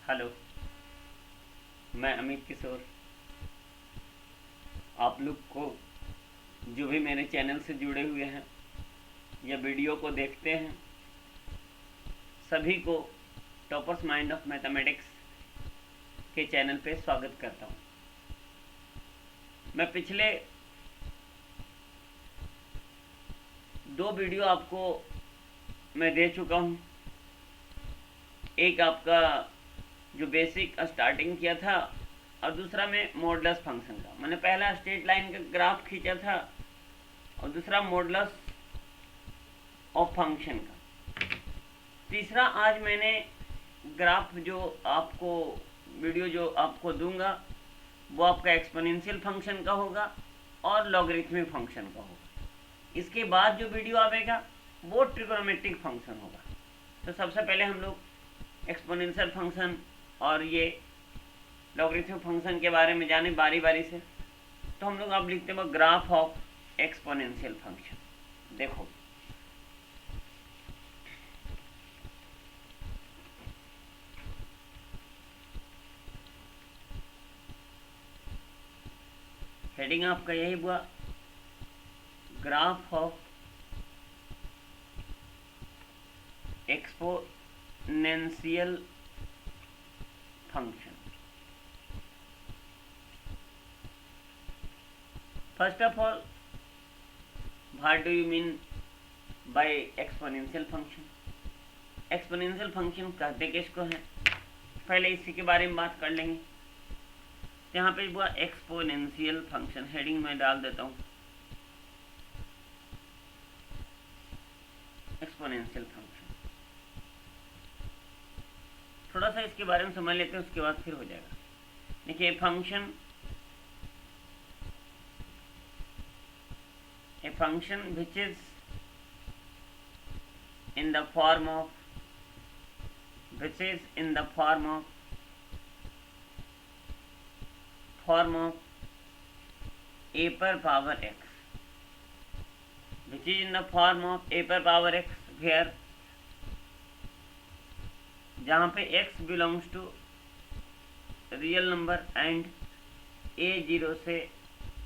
Hello, मैं अमित किशोर। आप लोग को जो भी मेरे चैनल से जुड़े हुए हैं या वीडियो को देखते हैं, सभी को टॉपर्स माइंड ऑफ मैथमेटिक्स के चैनल पे स्वागत करता हूँ। मैं पिछले 2 वीडियो आपको मैं दे चुका हूँ। एक आपका जो बेसिक स्टार्टिंग किया था और दूसरा में मॉडुलस फंक्शन का। मैंने पहला स्ट्रेट लाइन का ग्राफ खींचा था और दूसरा मॉडुलस ऑफ फंक्शन का। तीसरा आज मैंने ग्राफ जो आपको वीडियो जो आपको दूंगा वो आपका एक्सपोनेंशियल फंक्शन का होगा और लॉगरिथमिक फंक्शन का होगा। इसके बाद जो वीडियो आएगा वो ट्रिग्नोमेट्रिक फंक्शन होगा। तो सबसे पहले हम लोग एक्सपोनेंशियल फंक्शन और ये लॉगरिथमिक फंक्शन के बारे में जाने बारी बारी से। तो हम लोग अब लिखते हैं ग्राफ ऑफ एक्सपोनेंशियल फंक्शन। देखो, हेडिंग आपका यही हुआ, graph of exponential function. First of all, what do you mean by exponential function? Exponential function कहते किसको हैं, पहले इसी के बारे में बात कर लेंगे। यहाँ पे हुआ एक्सपोनेंशियल फंक्शन, हेडिंग में डाल देता हूँ एक्सपोनेंशियल फंक्शन। थोड़ा सा इसके बारे में समझ लेते हैं, उसके बाद फिर हो जाएगा। देखिए, function a function which is in the form of a per power x, which is in the form of a per power x, where जहाँ पे x belongs to real number and a 0 से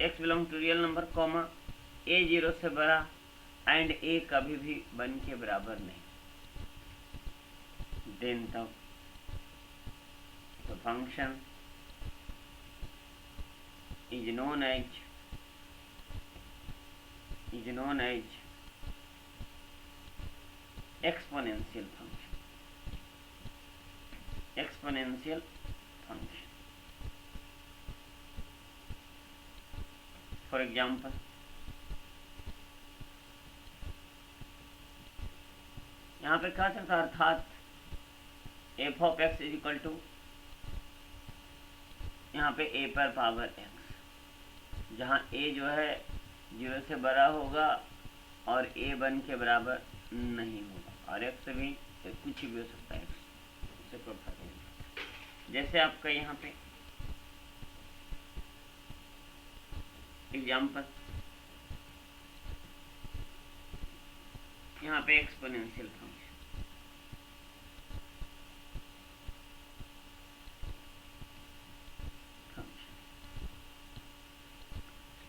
x belongs to real number comma a 0 से बड़ा and a कभी भी 1 के बराबर नहीं। देन तब the function is known as exponential function. For example, यहाँ पे क्या था, अर्थात f of x is equal to यहाँ पे a पर पावर x, जहाँ a जो है 0 से बड़ा होगा और a 1 के बराबर नहीं होगा, और x भी कुछ भी हो सकता है, इससे कोई फर्क नहीं। जैसे आपका यहाँ पे एग्जाम्पल, यहाँ पे एक्सपोनेंशियल फंक्शन,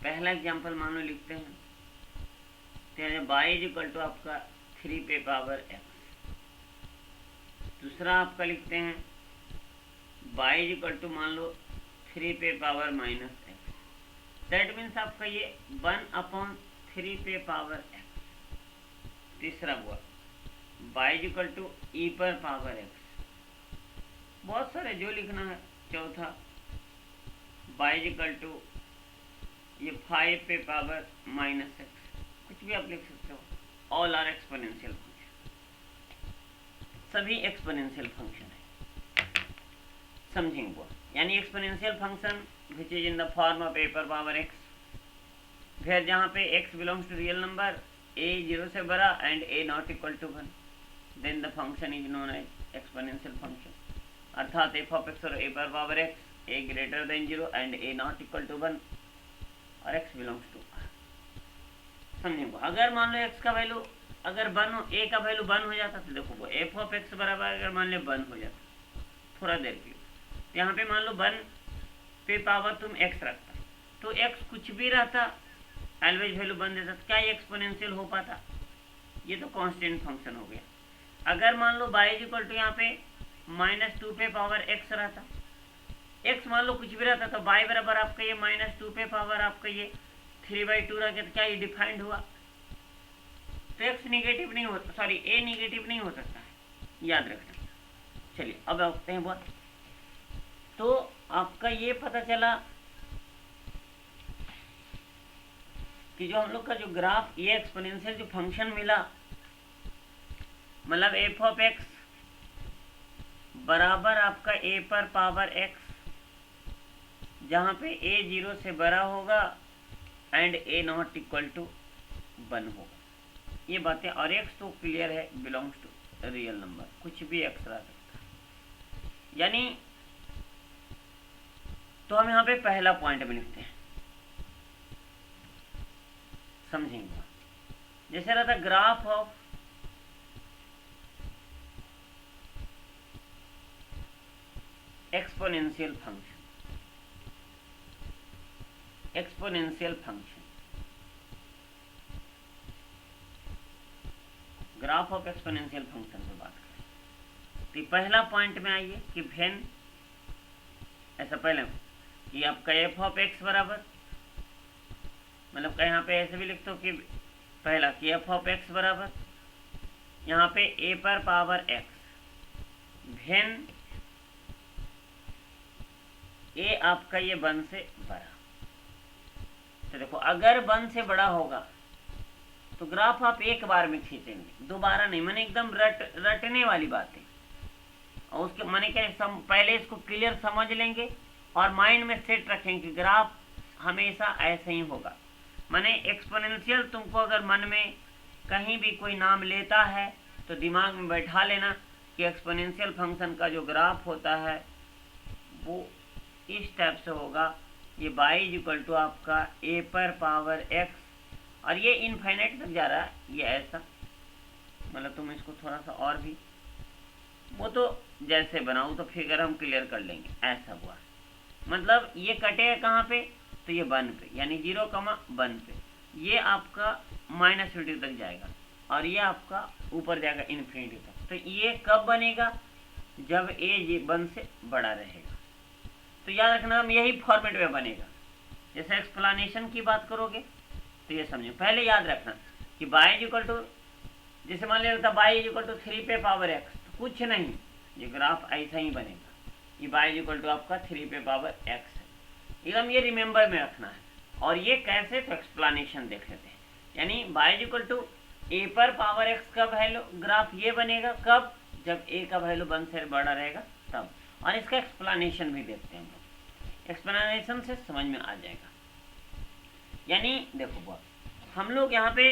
पहला एग्जाम्पल मान लो लिखते हैं, y इज इक्वल टू आपका 3 पे पावर x। दूसरा आपका लिखते हैं y इज इक्वल टू मान लो 3 पे power minus x। That means आपका ये 1/3 पे पावर x। तीसरा हुआ y is equal to e पर पावर x। बहुत सारे जो लिखना है। चौथा y इज इक्वल टू ये 5 पे पावर माइनस x, कुछ भी आप लिख सकते हो। ऑल आर एक्सपोनेंशियल फंक्शन, सभी एक्सपोनेंशियल फंक्शन है। समझेंगे वो, यानी exponential function which is in the form of a पर पावर x, फिर जहाँ पे x belongs to real number, a 0 से बड़ा and a not equal to 1, then the function is known as exponential function. अर्थात f ऑफ x और a पर power x, a greater than 0 and a not equal to 1 और x belongs to r। समझेंगे, अगर मान लो x का value अगर 1 हो, a का वैल्यू 1 हो जाता तो देखो वो f ऑफ x बराबर अगर मान लो 1 हो जाता, थोड़ा देर के लिए। तो यहाँ पे मान लो 1 पे पावर तुम x रखता, तो x कुछ भी रहता, ऑलवेज वैल्यू 1 देता, तो क्या ये एक्सपोनेंशियल हो पाता? ये तो कांस्टेंट फंक्शन हो गया। अगर मान लो y इक्वल टू यहाँ पे -2 पे पावर x रहता, x मान लो कुछ भी रहता, तो y बराबर आपका ये -2 पे पावर आपका ये 3/2 रह गया, तो क्या ये डिफाइंड हुआ? तो x निगेटिव नहीं होता, सॉरी a निगेटिव नहीं हो सकता है, याद रखना। चलिए अब आते हैं बात, तो आपका ये पता चला कि जो हम लोग का जो ग्राफ ये एक्सपोनेंशियल जो फंक्शन मिला, मतलब एफ ऑफ एक्स बराबर आपका ए पर पावर एक्स, जहाँ पे ए 0 से बड़ा होगा and A not equal to 1 होगा। ये बातें, और एक्स तो क्लियर है, बिलोंग्स टू रियल नंबर, कुछ भी एक्स रह सकता है। यानी तो हम यहाँ पे पहला पॉइंट में लिखते हैं, समझेंगे। जैसे रहता graph of exponential function, exponential function, graph of exponential function पे बात करें। तो पहला पॉइंट में आइए कि वेन, ऐसा पहले कि आपका एफ ऑफ एक्स बराबर, मतलब यहाँ पे ऐसे भी लिखते हो कि पहला कि एफ ऑफ एक्स बराबर यहाँ पे ए पर पावर एक्स, वेन ए आपका ये 1 से बड़ा। तो देखो अगर 1 से बड़ा होगा तो ग्राफ आप एक बार में खींचेंगे, दोबारा नहीं, मैंने एकदम रटने वाली बात है। और उसके मैंने क्या, पहले इसको क्लियर समझ लेंगे और माइंड में सेट रखेंगे कि ग्राफ हमेशा ऐसे ही होगा। मैंने एक्सपोनेंशियल तुमको अगर मन में कहीं भी कोई नाम लेता है तो दिमाग में बैठा लेना कि एक्सपोनेंशियल फंक्शन का जो ग्राफ होता है वो इस टाइप से होगा। ये y इक्वल टू आपका a पर पावर x, और ये इनफाइनाइट तक जा रहा है, ये ऐसा, मतलब तुम इसको थोड़ा सा और भी, वो तो जैसे बनाऊँ तो फिगर हम क्लियर कर लेंगे। ऐसा हुआ, मतलब ये कटेगा कहाँ पे, तो ये 1 पे, यानी 0,1 पे, ये आपका -50 तक जाएगा और ये आपका ऊपर जाएगा इन्फिनिटी तक। तो ये कब बनेगा, जब a 1 से बड़ा रहेगा। तो याद रखना हम यही फॉर्मेट में बनेगा। जैसे एक्सप्लेनेशन की बात करोगे तो ये समझो, पहले याद रखना कि y इक्वल टू, जैसे मान लिया y इक्वल टू 3 पे पावर x, तो कुछ नहीं, ये ग्राफ ऐसा ही बनेगा। ये y इक्वल टू आपका 3 पे पावर x है, एकदम ये रिमेंबर में रखना है। और ये कैसे, तो एक्सप्लेनेशन देख लेते हैं। यानी y इक्वल टू a पर पावर x का वैल्यू ग्राफ ये बनेगा कब, जब a का वैल्यू 1 से बड़ा रहेगा तब। और इसका एक्सप्लेनेशन भी देखते हैं हम लोग, एक्सप्लेनेशन से समझ में आ जाएगा। यानी देखो बहुत, हम लोग यहाँ पे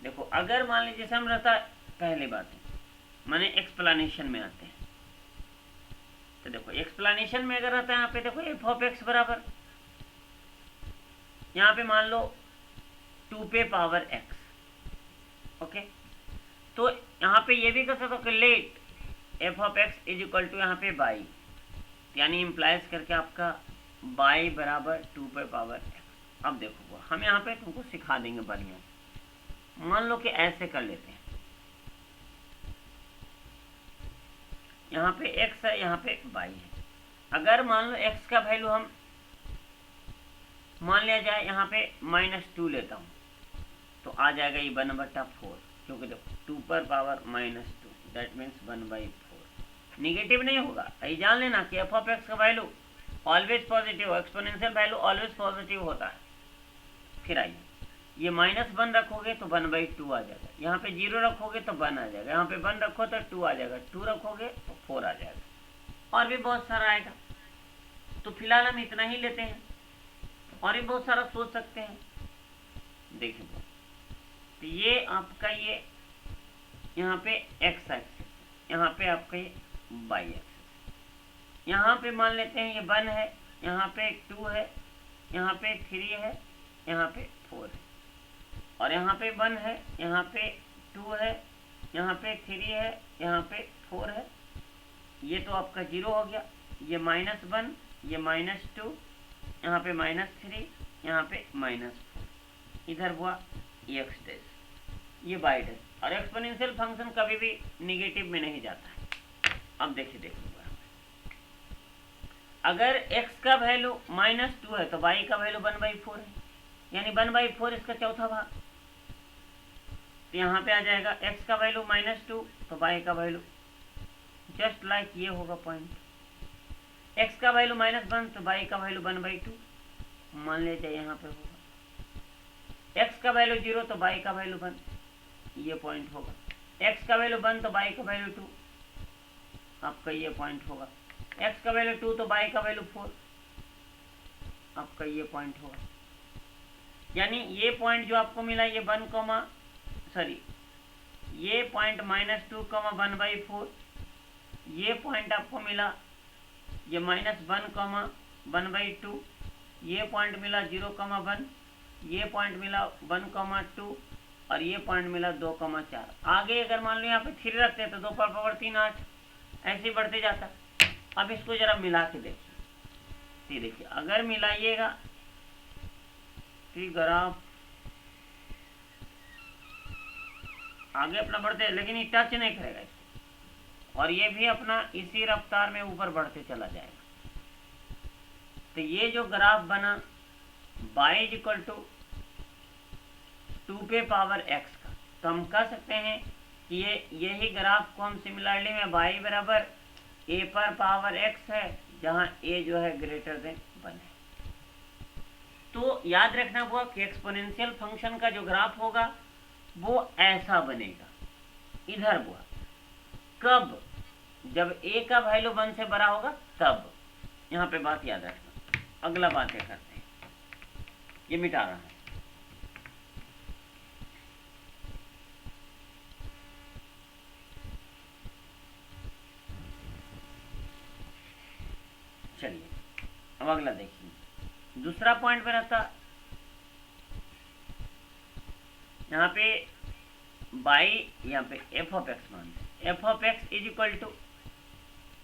देखो, अगर मान लीजिए जैसे हम रहता, पहली बात है माने एक्सप्लेनेशन में आते हैं, तो देखो एक्सप्लेनेशन में अगर रहता है यहाँ पे देखो एफ ऑफ एक्स बराबर, यहाँ पे मान लो 2 पे पावर एक्स, ओके। तो यहाँ पे ये भी कर सकते हो कि let F of X is equal to यहाँ पे बाई, यानी इम्प्लाइज करके आपका बाई बराबर 2 पे पावर एक्स। अब देखो हम यहाँ पे तुमको सिखा देंगे बढ़िया। मान लो कि ऐसे कर लेते हैं, यहाँ पे x है, यहाँ पे y है। अगर मान लो x का वैल्यू हम मान लिया जाए यहाँ पे -2 लेता हूँ, तो आ जाएगा ये 1/4, क्योंकि देखो 2 पर पावर -2, दैट मीन्स 1/4। निगेटिव नहीं होगा, ये जान लेना कि एफ ऑफ एक्स का value always positive, exponential value always positive होता है। फिर आइए, ये -1 रखोगे तो 1/2 आ जाएगा, यहाँ पे 0 रखोगे तो 1 आ जाएगा, यहाँ पे 1 रखो तो 2 आ जाएगा, 2 रखोगे तो 4 आ जाएगा, और भी बहुत सारा आएगा। तो फिलहाल हम इतना ही लेते हैं, और भी बहुत सारा सोच सकते हैं। देखिए तो ये आपका ये यहाँ पे x एक्सिस, यहाँ पे आपका ये y एक्सिस, यहाँ पे मान लेते हैं ये 1 है, यहाँ पे 2 है, यहाँ पे 3 है, यहाँ पे 4 है, और यहाँ पे 1 है, यहाँ पे 2 है, यहाँ पे 3 है, यहाँ पे 4 है, ये तो आपका 0 हो गया, ये -1, ये -2, यहाँ पे -3, यहाँ पे -4, इधर हुआ x डैश, ये y डैश। और एक्सपोनेंशियल फंक्शन कभी भी निगेटिव में नहीं जाता है। अब देखिए अगर x का वैल्यू -2 है तो y का वैल्यू 1/4 है, यानी 1/4 इसका चौथा भाग। तो यहाँ पे आ जाएगा x का वैल्यू -2 तो y का वैल्यू जस्ट लाइक ये होगा पॉइंट। x का वैल्यू -1 तो y का वैल्यू 1/2 मान लीजिए यहाँ पे होगा। x का वैल्यू 0 तो y का वैल्यू 1, ये पॉइंट होगा। x का वैल्यू 1 तो y का वैल्यू 2, आपका ये पॉइंट होगा। x का वैल्यू 2 तो y का वैल्यू 4, आपका ये पॉइंट होगा। यानी ये पॉइंट जो आपको मिला ये ये पॉइंट -2, 1/4, ये पॉइंट आपको मिला ये -1, 1/2, ये पॉइंट मिला 0, 1, ये पॉइंट मिला 1, 2 और ये पॉइंट मिला 2, 4। आगे अगर मान लो यहाँ पे 3 रखते हैं तो 2 पर पावर 3 8, ऐसे ही बढ़ते जाता। अब इसको जरा मिला के देखिए, देखिए अगर मिलाइएगा तो ग्राफ आगे अपना बढ़ते, लेकिन ये टच नहीं करेगा इसको, और ये भी अपना इसी रफ्तार में ऊपर बढ़ते चला जाएगा। तो ये जो ग्राफ बना y = 2 पे पावर x का, तो हम कह सकते हैं कि यही ग्राफ को हम सिमिलरली में y बराबर a पर पावर x है, जहां a जो है ग्रेटर देन 1 है। तो याद रखना हुआ कि एक्सपोनेंशियल फंक्शन का जो ग्राफ होगा वो ऐसा बनेगा, इधर हुआ। कब? जब a का वैल्यू 1 से बड़ा होगा तब। यहाँ पे बात याद रखना। अगला बात ये करते हैं, ये मिटा रहा है। चलिए अब अगला देखिए, दूसरा पॉइंट पे रहता यहाँ पे यहाँ पे f(x) मानते, f(x) =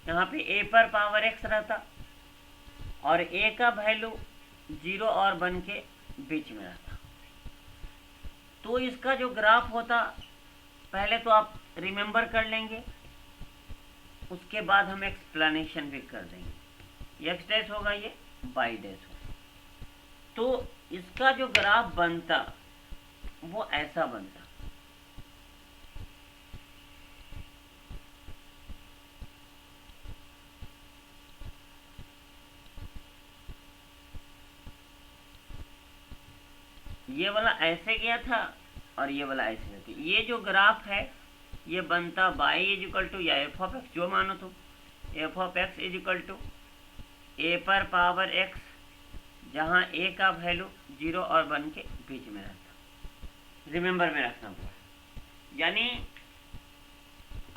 यहाँ पे a पर पावर x रहता और a का वैल्यू 0 और 1 के बीच में रहता। तो इसका जो ग्राफ होता, पहले तो आप रिमेंबर कर लेंगे, उसके बाद हम एक्सप्लेनेशन भी कर देंगे। x डैश होगा, ये y डैश होगा। तो इसका जो ग्राफ बनता वो ऐसा बनता। ये वाला ऐसे गया था और ये वाला ऐसे गया था। ये जो ग्राफ है ये बनता y = या f(x) जो मानो तुम, f(x) = a पर पावर x, जहां a का वैल्यू 0 और 1 के बीच में रहता। रिमेंबर में रखना होगा। यानी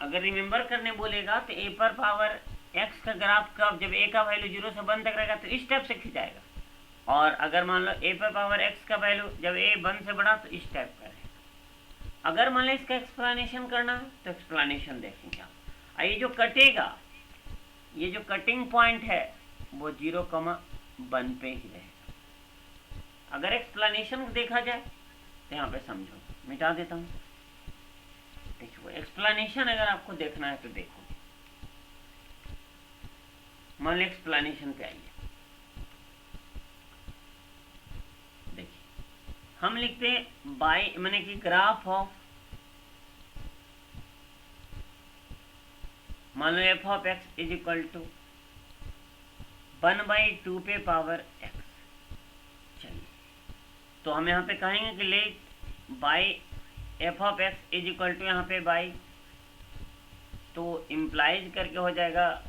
अगर रिमेंबर करने बोलेगा तो a पर पावर x का ग्राफ कब, जब a का वैल्यू 0 से 1 तक रहेगा तो इस टाइप से खिंचाएगा। और अगर मान लो a पर पावर x का वैल्यू जब a 1 से बढ़ा तो इस टाइप का रहेगा। अगर मान लो इसका एक्सप्लेनेशन करना है तो एक्सप्लेनेशन देखेंगे आप। ये जो कटेगा, ये जो कटिंग पॉइंट है वो 0, 1 पे ही रहेगा। अगर एक्सप्लेनेशन देखा जाए तो यहाँ पे समझो, मिटा देता हूँ। देखो एक्सप्लेनेशन अगर आपको देखना है तो देखो, मान लो एक्सप्लेनेशन पे आइए। देखिए हम लिखते हैं बाई माने कि ग्राफ ऑफ, मान लो f(x) = 1/2 पे पावर x। चलिए तो हम यहाँ पे कहेंगे कि लेट बाई f(x) = यहाँ पे बाई, तो इम्प्लाइज करके हो जाएगा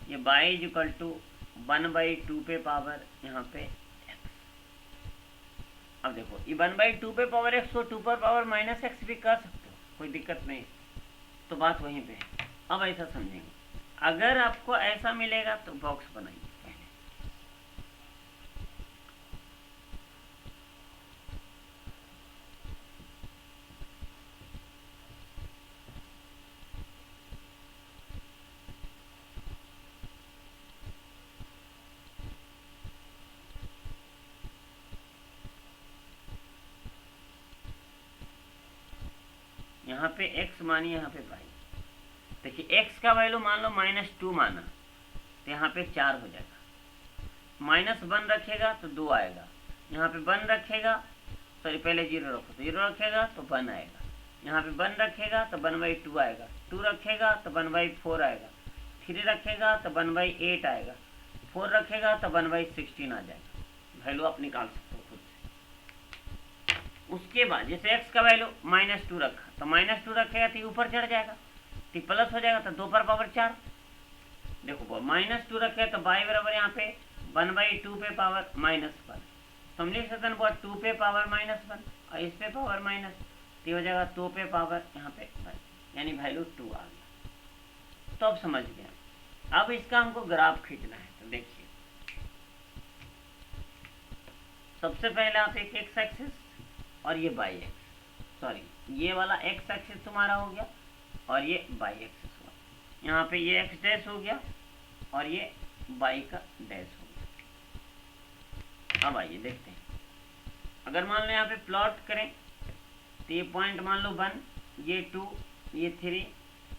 ये y = 1/2 पे पावर यहाँ पे x। अब देखो ये 1/2 पे पावर x को 2 पर पावर -x भी कर सकते हो, कोई दिक्कत नहीं। तो बात वहीं पे है। अब ऐसा समझेंगे, अगर आपको ऐसा मिलेगा तो बॉक्स बनाइए पहले। पे x मानिए, यहाँ पे पाई। देखिए x का वैल्यू मान लो -2 माना, तो यहाँ पे 4 हो जाएगा। -1 रखेगा तो 2 आएगा, यहाँ पे 1 रखेगा, सॉरी पहले 0 रखो, तो 0 रखेगा तो 1 आएगा, यहाँ पे 1 रखेगा तो 1/2 आएगा, 2 रखेगा तो 1/4 आएगा, 3 रखेगा तो 1/8 आएगा, 4 रखेगा तो 1/16 आ जाएगा। वैल्यू आप निकाल सकते हो खुद से। उसके बाद जैसे x का वैल्यू -2 रखा, तो -2 रखेगा तो ऊपर चढ़ जाएगा, तो प्लस हो जाएगा, तो 2 पर पावर 4। देखो -2 रखे तो y बराबर यहाँ पे 1/2 पे पावर -1, तो हम लिख सकते हैं 2 पे पावर -1 और इस पे पावर माइनस, तो हो जाएगा 2 पे पावर यहाँ पे 1, यानी वैल्यू 2 आ गया। तो अब समझ गया। अब इसका हमको ग्राफ खींचना है, तो देखिए सबसे पहले आप एक एक्स एक्सिस और ये वाई एक्सिस, सॉरी ये वाला एक्स एक्सिस तुम्हारा हो गया और ये वाई एक्सिस हुआ, यहाँ पे ये एक्स डैश हो गया और ये वाई का डैश हो गया। अब आइए देखते हैं, अगर मान लो यहाँ पे प्लॉट करें तो ये पॉइंट मान लो 1, ये 2, ये 3,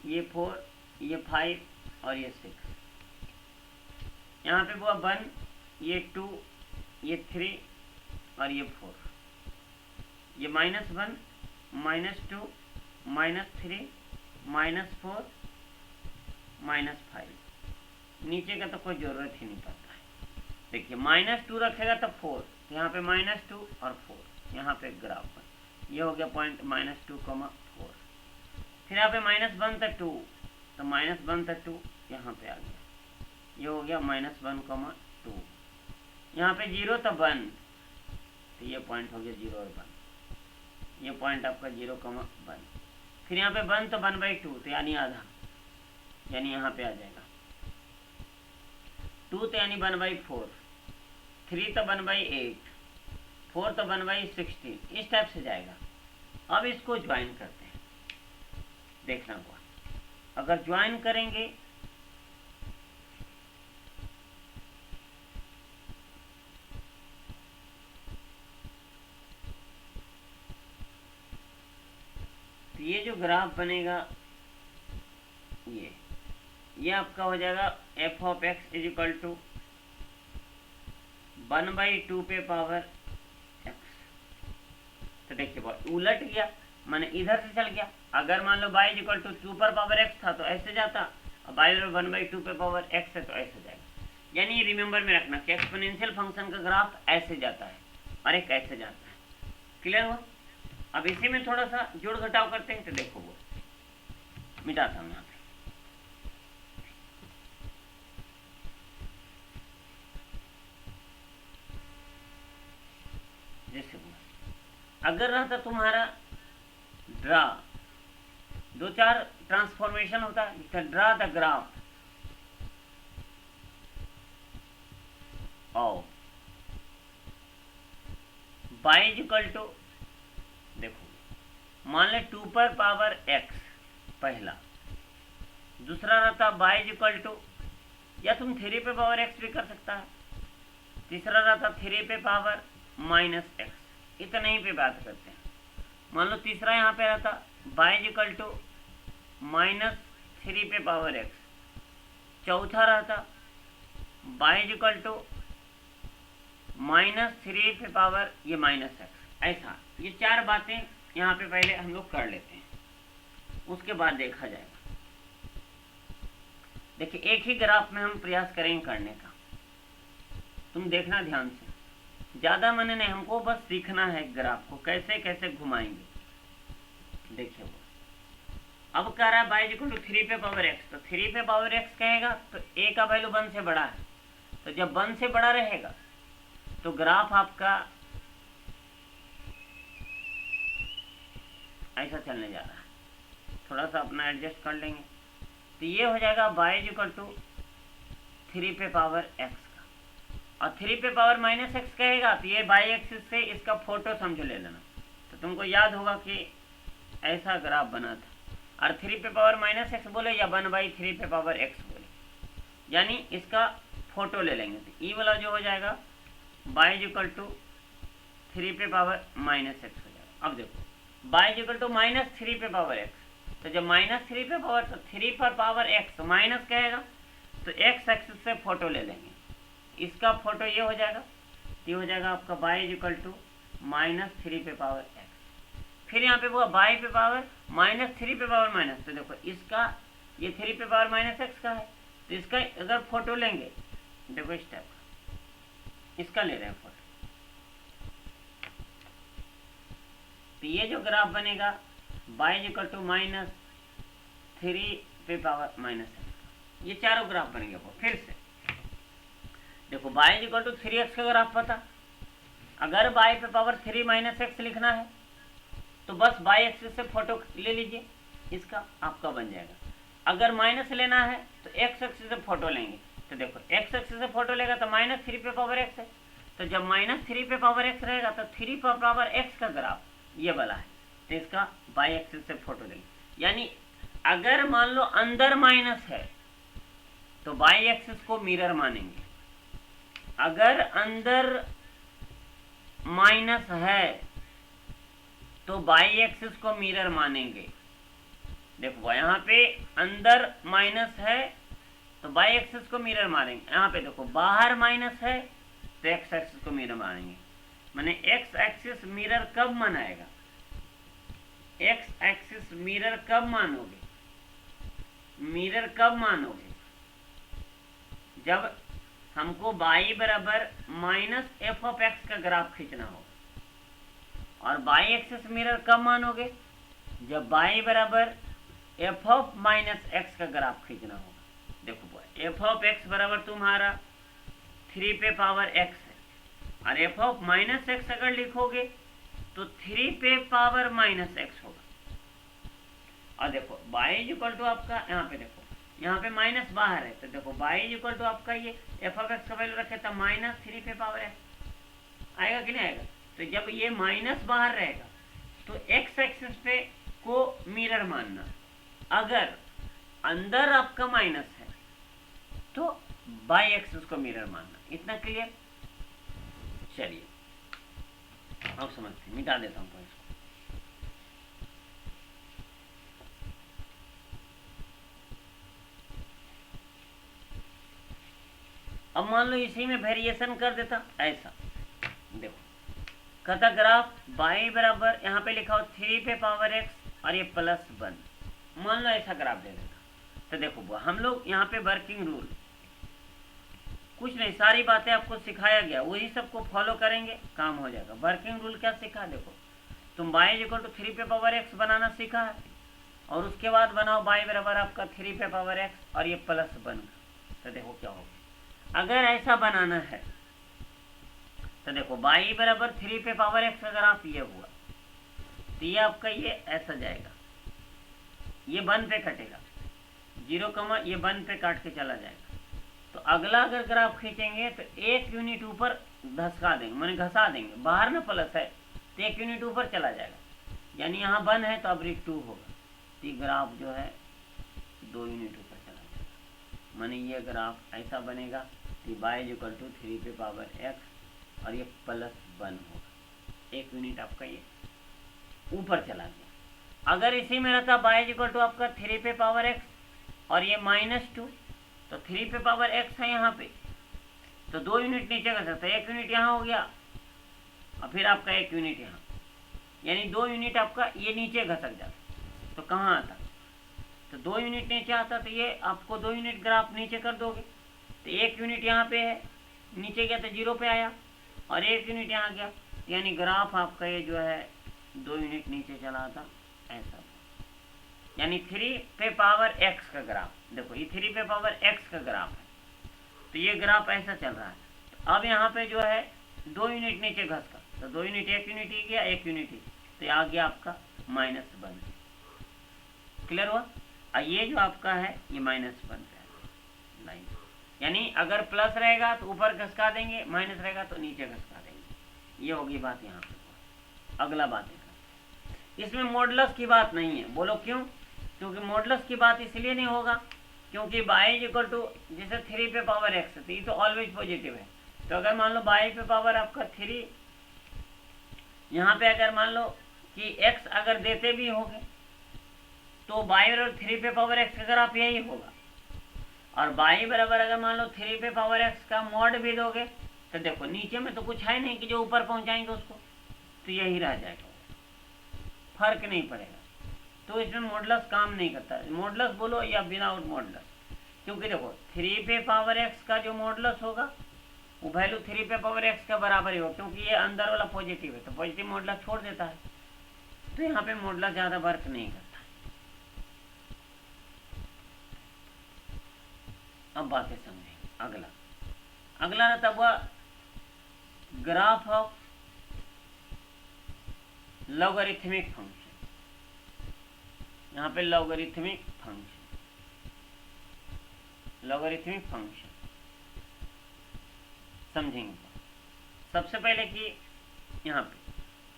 ये 4, ये 5 और ये 6, यहाँ पे हुआ 1, ये 2, ये 3 और ये 4, ये -1, -2, -3, -4, -5, नीचे का तो कोई ज़रूरत ही नहीं पड़ता है। देखिए -2 रखेगा तो 4, तो यहाँ पे -2 और 4, यहाँ पे ग्राफ पर ये हो गया पॉइंट -2, 4। फिर यहाँ पे -1 था 2, तो -1 था 2 यहाँ पे आ गया, ये हो गया -1, 2। यहाँ पे 0 था 1, तो ये पॉइंट हो गया 0 और 1, ये पॉइंट आपका 0, 1। फिर यहाँ पे 1 तो 1/2, तो यानी आधा, यानी यहाँ पे आ जाएगा। 2 तो यानी 1/4, 3 तो 1/8, 4 तो 1/16, इस टाइप से जाएगा। अब इसको ज्वाइन करते हैं, देखना हुआ अगर ज्वाइन करेंगे तो ये जो ग्राफ बनेगा ये आपका हो जाएगा f(x) = 1/2 पे पावर x। तो देखिए उलट गया, माने इधर से चल गया। अगर मान लो y = 2 पर पावर x था तो ऐसे जाता, और y 1/2 पे पावर x है तो ऐसे जाएगा। यानी रिमेंबर में रखना कि एक्सपोनेंशियल फंक्शन का ग्राफ ऐसे जाता है और एक ऐसे जाता है। क्लियर हुआ? अब इसी में थोड़ा सा जोड़ घटाव करते हैं, तो देखो वो मिटाता हूँ यहाँ पे। जैसे अगर रहता तुम्हारा ड्रा, 2-4 ट्रांसफॉर्मेशन होता है, draw the graph of y = देखो मान ले 2 पर पावर x पहला, दूसरा रहता y = या तुम 3 पे पावर x भी कर सकता है, तीसरा रहता 3 पे पावर -x। इतना ही पे बात करते हैं। मान लो तीसरा यहाँ पे रहता y = -3 पे पावर x, चौथा रहता y = -3 पे पावर ये -x। ऐसा ये 4 बातें यहाँ पे पहले हम लोग कर लेते हैं, उसके बाद देखा जाएगा। देखिए एक ही ग्राफ में हम प्रयास करेंगे करने का, तुम देखना ध्यान से, ज़्यादा मैंने नहीं, हमको बस सीखना है ग्राफ को कैसे कैसे घुमाएंगे। देखिए वो अब कह रहा है y = 3 पे पावर x, तो 3 पे पावर x कहेगा तो a का वैल्यू 1 से बड़ा है, तो जब 1 से बड़ा रहेगा तो ग्राफ आपका ऐसा चलने जा रहा है। थोड़ा सा अपना एडजस्ट कर लेंगे, तो ये हो जाएगा y = 3 पे पावर x का, और 3 पे पावर -x कहेगा तो ये y एक्सिस से इसका फोटो समझ ले लेना। तो तुमको याद होगा कि ऐसा ग्राफ बना था, और 3 पे पावर -x बोले या 1/3 पे पावर x बोले, यानी इसका फोटो ले लेंगे। तो ई वाला जो हो जाएगा y = 3 पे पावर -x हो जाएगा। अब देखो y = -3 पे पावर x, तो जब -3 पे पावर, तो 3 पर पावर x माइनस कहेगा तो x एक्सिस से फोटो ले लेंगे, इसका फोटो ये हो जाएगा, ये हो जाएगा आपका y इक्वल टू -3 पे पावर x। फिर यहाँ पे वो y पे पावर -3 पे पावर माइनस, तो देखो इसका ये 3 पे पावर -x का है, तो इसका अगर फोटो लेंगे, देखो इस टाइप का इसका ले रहे हैं फोटो, तो ये जो ग्राफ बनेगा y इक्वल टू -3 पे पावर -x, ये चारों ग्राफ बनेंगे। वो फिर से देखो y इक्वल टू 3x का ग्राफ पता, अगर y पे पावर 3 -x लिखना है तो बस y एक्सिस से फोटो ले लीजिए, इसका आपका बन जाएगा। अगर माइनस लेना है तो x एक्सिस से फोटो लेंगे, तो देखो x एक्सिस से फोटो लेगा तो -3 पे पावर x है, तो जब -3 पे पावर x रहेगा तो 3 पे पावर x का ग्राफ ये वाला है, तो इसका y एक्सिस से फोटो लेंगे। यानी अगर मान लो अंदर माइनस है तो y एक्सिस को मिरर मानेंगे, अगर अंदर माइनस है तो y एक्सिस को मिरर मानेंगे। देखो यहाँ पे अंदर माइनस है तो y एक्सिस को मिरर मारेंगे, यहाँ पे देखो बाहर माइनस है तो x एक्सिस को मिरर मारेंगे। माने x एक्सिस मिरर कब मनाएगा, x एक्सिस मिरर कब मानोगे, मिरर कब मानोगे, जब हमको y बराबर -f(x) का ग्राफ खींचना होगा। और y एक्सिस मिरर कब मानोगे, जब y बराबर f(-x) का ग्राफ खींचना होगा। देखो f(x) बराबर तुम्हारा 3 पे पावर x है, और f(-x) अगर लिखोगे तो 3 पे पावर -x होगा। और देखो y इक्वल टू आपका, यहाँ पे देखो यहाँ पे माइनस बाहर है, तो देखो y इक्वल टू आपका ये f(x) का वैल्यू रखे तो -3 पे पावर x आएगा कि नहीं आएगा। तो जब ये माइनस बाहर रहेगा तो x एक्सिस पे को मिरर मानना, अगर अंदर आपका माइनस है तो y एक्सिस को मिरर मानना। इतना क्लियर। चलिए अब समझते हैं, मिटा देता हूँ इसको। अब मान लो इसी में वेरिएशन कर देता, ऐसा देखो कहता ग्राफ y बराबर यहाँ पे लिखा हो 3 पे पावर x और ये +1, मान लो ऐसा ग्राफ दे देता। तो देखो हम लोग यहाँ पे वर्किंग रूल कुछ नहीं, सारी बातें आपको सिखाया गया वही सबको फॉलो करेंगे, काम हो जाएगा। वर्किंग रूल क्या सीखा, देखो तुम y इक्वल टू 3 पे पावर x बनाना सीखा है, और उसके बाद बनाओ y बराबर आपका 3 पे पावर x और ये +1। तो देखो क्या होगा, अगर ऐसा बनाना है तो देखो y बराबर 3 पे पावर x अगर आप ये हुआ तो ये आपका ये ऐसा जाएगा, ये 1 पे कटेगा, 0, ये 1 पे काट के चला जाएगा। तो अगला अगर ग्राफ खींचेंगे तो 1 यूनिट ऊपर धसका देंगे, माने घसा देंगे, बाहर ना प्लस है तो 1 यूनिट ऊपर चला जाएगा, यानी यहाँ 1 है तो अब 2 होगा, तो ये ग्राफ जो है 2 यूनिट ऊपर चला जाएगा। माने ये ग्राफ ऐसा बनेगा कि y इक्वल टू 3 पे पावर x और ये +1 होगा, 1 यूनिट आपका ये ऊपर चला गया। अगर इसी में रहता y इक्वल टू आपका 3 पे पावर x और ये -2, तो 3 पे पावर x है यहाँ पे, तो 2 यूनिट नीचे कर सकता है, 1 यूनिट यहाँ हो गया और फिर आपका 1 यूनिट यहाँ, यानी 2 यूनिट आपका ये नीचे घसक जाता। तो कहाँ आता, तो 2 यूनिट नीचे आता, तो ये आपको 2 यूनिट ग्राफ नीचे कर दोगे, तो 1 यूनिट यहाँ पे है, नीचे गया तो 0 पे आया, और 1 यूनिट यहाँ गया, यानी ग्राफ आपका ये जो है 2 यूनिट नीचे चला था, ऐसा। यानी 3 पे पावर x का ग्राफ, देखो ये 3 पे पावर x का ग्राफ है, तो ये ग्राफ ऐसा चल रहा है। तो अब यहाँ पे जो है 2 यूनिट नीचे घस का, तो 2 यूनिट 1 यूनिट ही गया, 1 यूनिट ही, तो आ गया आपका -1। क्लियर हुआ। और ये जो आपका है ये -1 पे लाइन, यानी अगर प्लस रहेगा तो ऊपर घसका देंगे, माइनस रहेगा तो नीचे घसका देंगे, ये होगी बात यहाँ पे। अगला बात है, इसमें मॉडुलस की बात नहीं है, बोलो क्यों, क्योंकि मॉडुलस की बात इसलिए नहीं होगा क्योंकि y इक्वल टू जैसे 3 पे पावर x है, तो ऑलवेज पॉजिटिव है। तो अगर मान लो y पे पावर आपका 3, यहाँ पे अगर मान लो कि x अगर देते भी होंगे तो बाई बराबर 3 पे पावर एक्स का ग्राफ यही होगा। और बाई बराबर अगर मान लो 3 पे पावर एक्स का मॉड भी दोगे तो देखो नीचे में तो कुछ है नहीं कि जो ऊपर पहुंचाएंगे उसको, तो यही रह जाएगा, फर्क नहीं पड़ेगा। तो इसमें मॉडुलस काम नहीं करता, मॉडुलस बोलो या विदाउट मॉडुलस, क्योंकि देखो 3 पे पावर एक्स का जो मॉडुलस होगा वो वैल्यू 3 पे पावर एक्स का बराबर ही होगा, क्योंकि ये अंदर वाला पॉजिटिव है तो पॉजिटिव मॉडुलस छोड़ देता है, तो यहाँ पे मॉडुलस ज़्यादा वर्क नहीं करता। अब बातें समझें। अगला रहता हुआ ग्राफ ऑफ लॉगरिथमिक फंक्शन। यहाँ पे लॉगरिथमिक फंक्शन समझेंगे। सबसे पहले कि यहाँ पे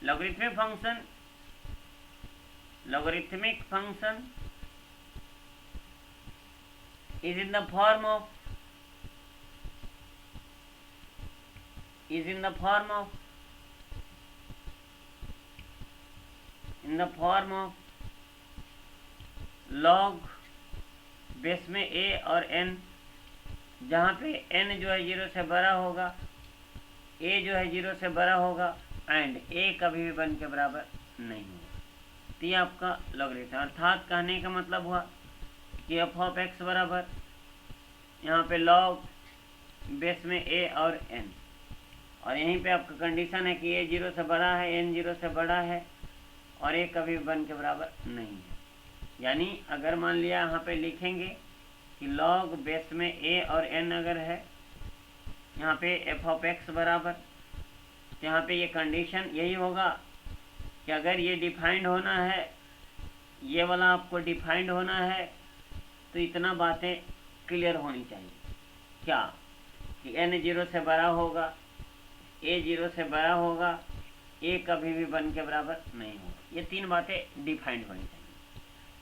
logarithmic function is in the form of log base में a और n, जहाँ पे n जो है 0 से बड़ा होगा, a जो है 0 से बड़ा होगा एंड a कभी भी 1 के बराबर नहीं होगा। तो ये आपका लॉगरिथम, अर्थात कहने का मतलब हुआ कि एफ ऑफ एक्स बराबर यहाँ पे लॉग बेस में a और n, और यहीं पे आपका कंडीशन है कि a 0 से बड़ा है, n 0 से बड़ा है और a कभी 1 के बराबर नहीं है। यानी अगर मान लिया यहाँ पे लिखेंगे कि लॉग बेस में a और n अगर है यहाँ पे एफ ऑफ एक्स बराबर, तो यहाँ पे ये कंडीशन यही होगा कि अगर ये डिफाइंड होना है, ये वाला आपको डिफाइंड होना है, तो इतना बातें क्लियर होनी चाहिए क्या, कि n 0 से बड़ा होगा, a 0 से बड़ा होगा, a कभी भी 1 के बराबर नहीं होगा। ये 3 बातें डिफाइंड होनी चाहिए।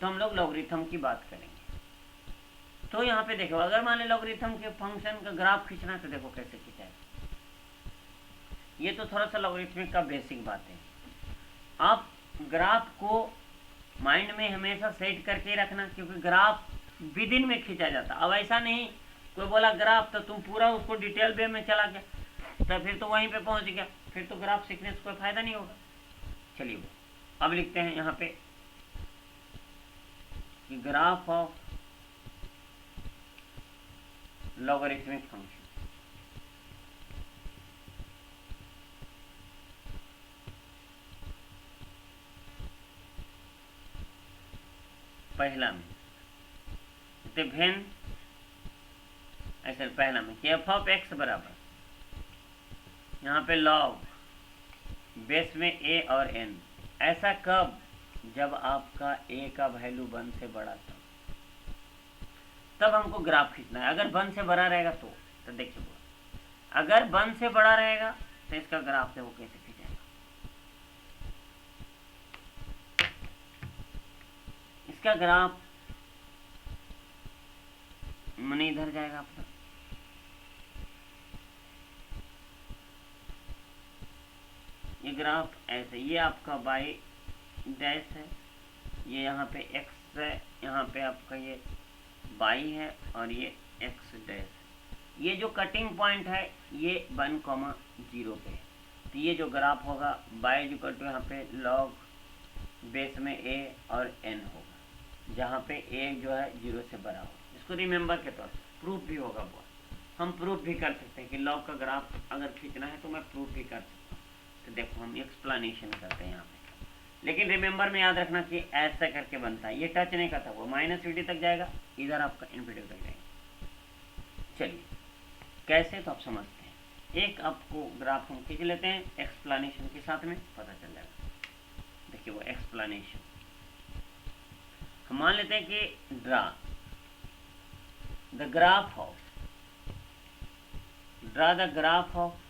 तो हम लोग लॉगरिथम की बात करेंगे। तो यहाँ पे देखो, अगर मान लो लॉगरिथम के फंक्शन का ग्राफ खींचना है तो देखो कैसे खींचा है। ये तो थोड़ा सा लॉगरिथमिक का बेसिक बात है। आप ग्राफ को माइंड में हमेशा सेट करके रखना, क्योंकि ग्राफ विदिन में खींचा जाता। अब ऐसा नहीं कोई बोला ग्राफ तो तुम पूरा उसको डिटेल वे में चला गया तो फिर तो वहीं पे पहुंच गया, फिर तो ग्राफ सीखने से कोई फायदा नहीं होगा। चलिए अब लिखते हैं यहाँ पे कि ग्राफ ऑफ लॉगरिथमिक फंक्शन। पहला में भिन्न ऐसे पहला में कि एफ ऑफ एक्स बराबर यहाँ पे लॉग बेस में a और n, ऐसा कब, जब आपका a का वैल्यू 1 से बड़ा था, तब हमको ग्राफ खींचना है। अगर 1 से बड़ा रहेगा तो देखिए, अगर 1 से बड़ा रहेगा तो इसका ग्राफ देखो कैसे खींचेगा। इसका ग्राफ मनी इधर जाएगा आपका, ये ग्राफ ऐसे, ये आपका बाई डैश है, ये यहाँ पे एक्स है, यहाँ पे आपका ये बाई है और ये एक्स डैश। ये जो कटिंग पॉइंट है ये 1,0 पे है। तो ये जो ग्राफ होगा बाई जो कट यहाँ पे लॉग बेस में a और n होगा, जहाँ पे a जो है 0 से बड़ा होगा। इसको रिमेंबर के तौर पर प्रूफ भी होगा, वो हम प्रूफ भी कर सकते हैं कि लॉग का ग्राफ अगर खींचना है तो मैं प्रूफ भी कर सकता हूँ। तो देखो हम एक्सप्लेनेशन करते हैं यहाँ पे, लेकिन रिमेंबर में याद रखना कि ऐसा करके बनता है। ये टच नहीं करता, वो -VD तक जाएगा, इधर आपका इन्फिनिटी तक जाएगा। चलिए कैसे, तो आप समझते हैं। एक आपको ग्राफ हम खींच लेते हैं, एक्सप्लेनेशन के साथ में पता चल जाएगा। देखिए वो एक्सप्लेनेशन हम मान लेते हैं कि ड्रा द ग्राफ ऑफ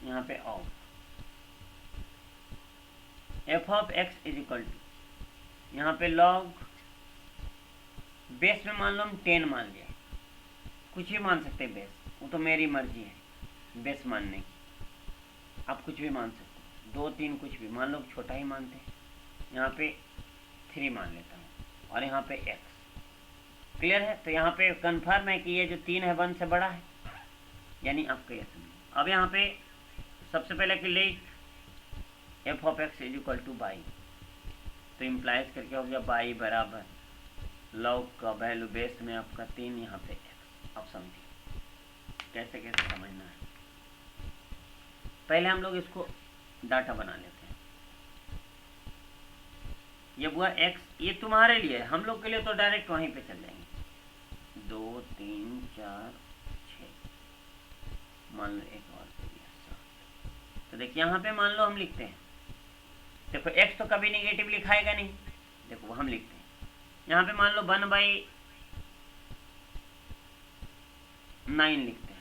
यहाँ पे of F of X is equal to, यहाँ पे लॉग बेस में मान लो हम 10 मान लिया, कुछ भी मान सकते हैं बेस, वो तो मेरी मर्जी है बेस मानने की, आप कुछ भी मान सकते हैं, 2, 3 कुछ भी मान लो, छोटा ही मानते हैं, यहाँ पे 3 मान लेता हूँ और यहाँ पे x। क्लियर है? तो यहाँ पे कन्फर्म है कि ये जो 3 है 1 से बड़ा है, यानी आपका ये समझो। अब यहाँ पे सबसे पहले कि let F of X is equal to by, तो इम्प्लाइज करके हो गया बाई बराबर लॉग का वैल्यू बेस में आपका 3, यहाँ पे x। अब समझिए कैसे कैसे समझना है। पहले हम लोग इसको डाटा बना लेते हैं। ये हुआ x, ये तुम्हारे लिए है, हम लोग के लिए तो डायरेक्ट वहीं पे चल जाएंगे। 2 3 4 6, मान लो एक और 7। तो देखिए यहाँ पे मान लो हम लिखते हैं, देखो x तो कभी नेगेटिव लिखाएगा नहीं, देखो हम लिखते हैं यहाँ पे मान लो 1/9 लिखते हैं,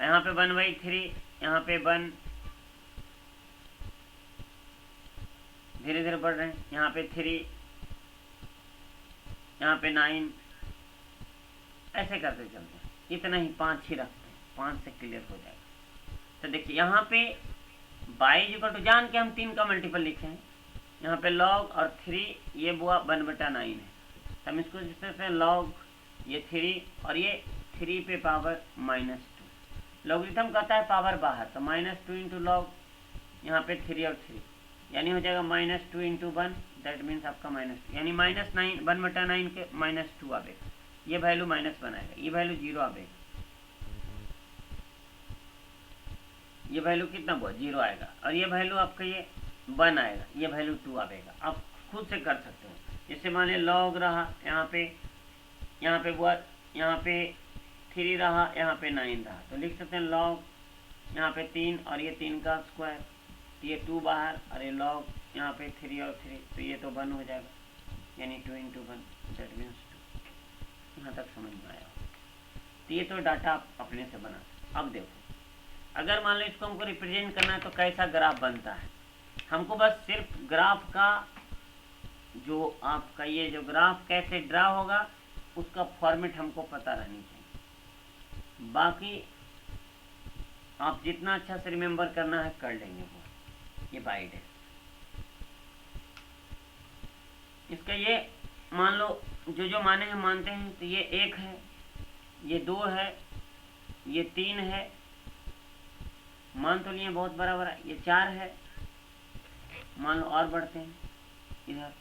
यहाँ पे 1/3, यहाँ पे 1, धीरे धीरे बढ़ रहे हैं, यहाँ पे 3, यहाँ पे 9, ऐसे करते चलते हैं। इतना ही 5 ही रखते हैं, 5 से क्लियर हो जाएगा। तो देखिए यहाँ पे बाई इक्वल टू, जान के हम 3 का मल्टीपल लिखे हैं, यहाँ पे लॉग और 3, ये बुआ 1/9 है, तो हम इसको जिस तरह से लॉग ये 3 और ये 3 पे पावर -2। लॉगरिथम कहता है पावर बाहर, तो -2 इंटू लॉग, यहाँ पे 3 और 3, यानी हो जाएगा -2 इंटू 1, दैट मीन्स आपका -2, यानी -9 1/9 के -2 आएगा। ये वैल्यू माइनस बनाएगा, ये वैल्यू 0 आएगा, ये वैल्यू कितना हुआ 0 आएगा, और ये वैल्यू आपका ये 1 आएगा, ये वैल्यू 2 आएगा। आप खुद से कर सकते हो। जैसे मान लीजिए लॉग रहा, यहाँ पे हुआ, यहाँ पे 3 रहा, यहाँ पे 9 रहा, तो लिख सकते हैं लॉग यहाँ पे 3 और ये 3 का स्क्वायर, तो ये 2 बाहर, और ये लॉग यहाँ पे 3 और 3, तो ये तो 1 हो जाएगा, यानी 2 इंटू 1, दैट मीन्स 2। यहाँ तक समझ में आया। तो ये तो डाटा आप अपने से बना। अब देखो, अगर मान लो इसको हमको रिप्रेजेंट करना है तो कैसा ग्राफ बनता है। हमको बस सिर्फ ग्राफ का जो आपका ये जो ग्राफ कैसे ड्रा होगा उसका फॉर्मेट हमको पता रहनी चाहिए। बाकी आप जितना अच्छा से रिमेम्बर करना है कर लेंगे वो। ये बाई है, इसका ये मान लो जो जो माने हैं मानते हैं, तो ये 1 है, ये 2 है, ये 3 है, मान तो लिए बहुत बराबर है, ये 4 है, मान लो और बढ़ते हैं इधर,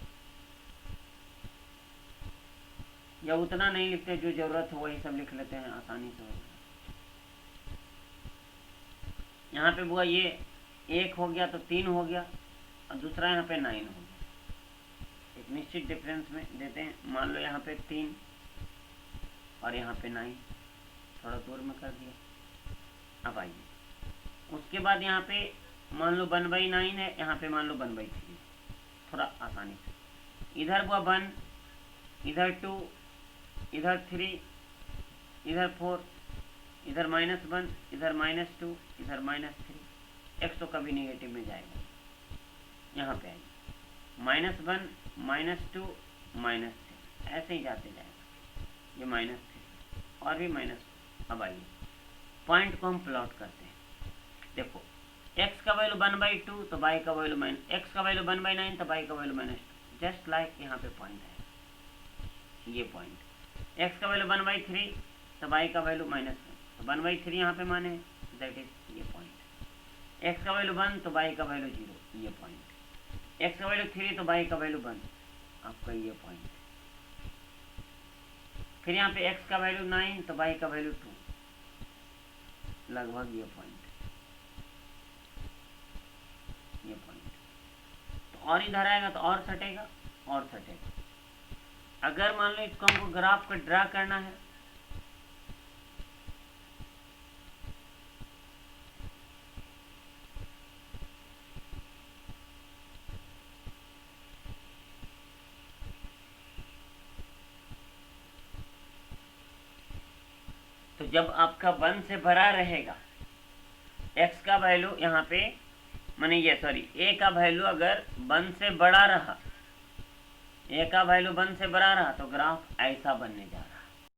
या उतना नहीं लिखते, जो जरूरत हो वही सब लिख लेते हैं आसानी से। यहाँ पे बुआ ये 1 हो गया तो 3 हो गया, और दूसरा यहाँ पे 9 हो गया। एक निश्चित डिफरेंस में देते हैं, मान लो यहाँ पे 3 और यहाँ पे 9, थोड़ा दूर में कर दिया। अब आइए उसके बाद यहाँ पे मान लो 1/9 है, यहाँ पे मान लो 1/3, थोड़ा आसानी से। इधर हुआ 1, इधर 2, इधर 3, इधर 4, इधर -1, इधर -2, इधर -3। x तो कभी नेगेटिव में जाएगा। यहाँ पे आइए -1, -2, -3, ऐसे ही जाते जाएगा। ये -3 और भी माइनस। अब आइए पॉइंट को हम प्लॉट करते हैं। देखो x का वैल्यू 1/2 तो y का वैल्यू x का वैल्यू 1/9 तो y का वैल्यू -2, जस्ट लाइक यहाँ पे पॉइंट है, ये पॉइंट। x का वैल्यू 1/3 तो y का वैल्यू -1, तो 1/3 यहाँ पे माने, दैट इज ये पॉइंट। x का वैल्यू 1 तो y का वैल्यू 0, ये पॉइंट। x का वैल्यू 3 तो y का वैल्यू 1, आपका ये पॉइंट। फिर यहाँ पे x का वैल्यू 9 तो y का वैल्यू 2, लगभग ये पॉइंट, ये पॉइंट। तो और इधर आएगा तो और सटेगा और सटेगा। अगर मान लो इसको हमको ग्राफ को ड्रा करना है, तो जब आपका 1 से भरा रहेगा, x का वैल्यू यहाँ पे माने ये सॉरी a का वैल्यू अगर 1 से बड़ा रहा, a का वैल्यू 1 से बड़ा रहा तो ग्राफ ऐसा बनने जा रहा है।